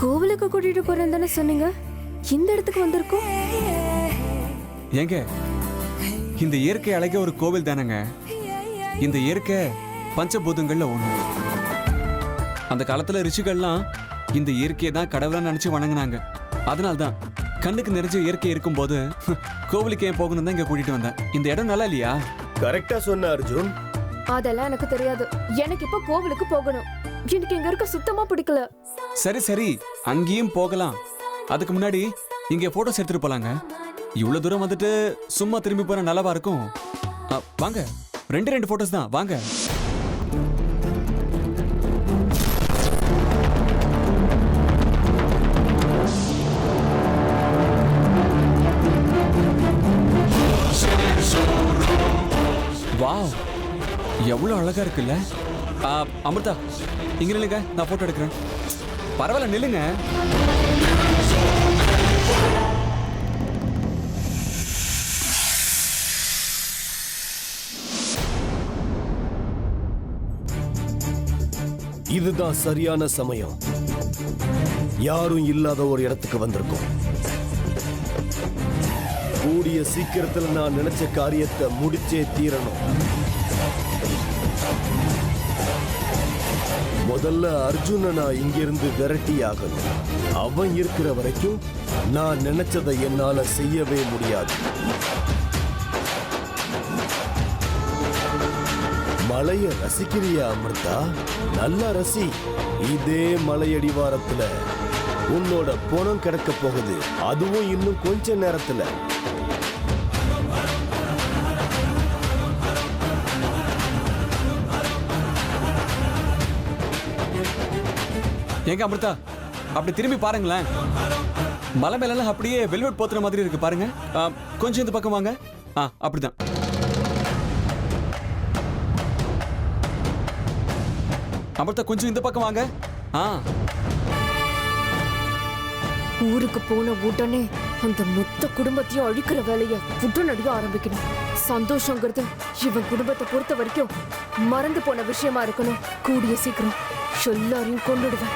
கோவிலுக்கு கூட்டிட்டு போறேன்னு தானே சொன்னீங்க, இந்த இடத்துக்கு வந்திருக்கோம். ஏங்க இந்த இயற்கை அழகே ஒரு கோவில் தானங்க. இந்த இயற்கை பஞ்சபூதங்கள்ல ஒண்ணு. அந்த காலத்துல ரிஷிகள்லாம் இந்த இயற்கையை தான் கடவுளா நினைச்சு வணங்குனாங்க. அதனால்தான் கண்ணுக்கு நிறைஞ்ச இயற்கை இருக்கும்போது கோவிலுக்கு ஏன் போகணும் தான் இங்க கூட்டிட்டு வந்தேன். இந்த இடம் நல்லா இல்லையா? கரெக்டா சொன்ன அர்ஜுன். அதெல்லாம் எனக்கு தெரியாது. எனக்கு இப்ப கோவிலுக்கு போகணும். எனக்கு இங்க இருக்க சுத்தமா பிடிக்கல. சரி சரி, அங்கேயும் போகலாம். அதுக்கு முன்னாடி இங்க போட்டோஸ் எடுத்துட்டு போலாங்க. இவ்வளவு தூரம் வந்துட்டு சும்மா திரும்பி போற நல்லாவா இருக்கும்? வாங்க, ரெண்டு போட்டோஸ் தான், வாங்க. வாவ், எவ்வளவு அழகா இருக்குல்ல. அமிர்தா, இங்க நில்லுங்க, நான் போட்டோ எடுக்கிறேன். பரவாயில்ல, நில்லுங்க. இதுதான் சரியான சமயம். யாரும் இல்லாத ஒரு இடத்துக்கு வந்திருக்கோம். கூடிய சீக்கிரத்துல நான் நினைச்ச காரியத்தை முடிச்சே தீரணும். முதல்ல அர்ஜுனை நான் இங்கிருந்து விரட்டி ஆகணும். அவன் இருக்கிற வரைக்கும் நான் நினைச்சதை என்னால செய்யவே முடியாது. மலைய ரசிக்கிறியா அமிர்தா? நல்லா ரசி. இதே மலையடிவாரத்துல உன்னோட பணம் கிடைக்க போகுது. அதுவும் இன்னும் கொஞ்ச நேரத்துல. எங்க அமிர்தா, அப்படி திரும்பி பாருங்களேன். மலை மேலாம் அப்படியே வெல்வெட் போத்துற மாதிரி இருக்கு பாருங்க. கொஞ்சம் இந்த பக்கம் வாங்க. அப்படிதான். அமிர்தா, கொஞ்சம் இந்த பக்கம் வாங்க. ஊருக்கு போன உடனே அந்த மொத்த குடும்பத்தையும் அழிக்கிற வேலையை உடனடியா ஆரம்பிக்கணும். சந்தோஷங்கிறது இவன் குடும்பத்தை பொறுத்த வரைக்கும் மறந்து போன விஷயமா இருக்கணும். கூடிய சீக்கிரம் எல்லாரையும் கொண்டுடுவேன்.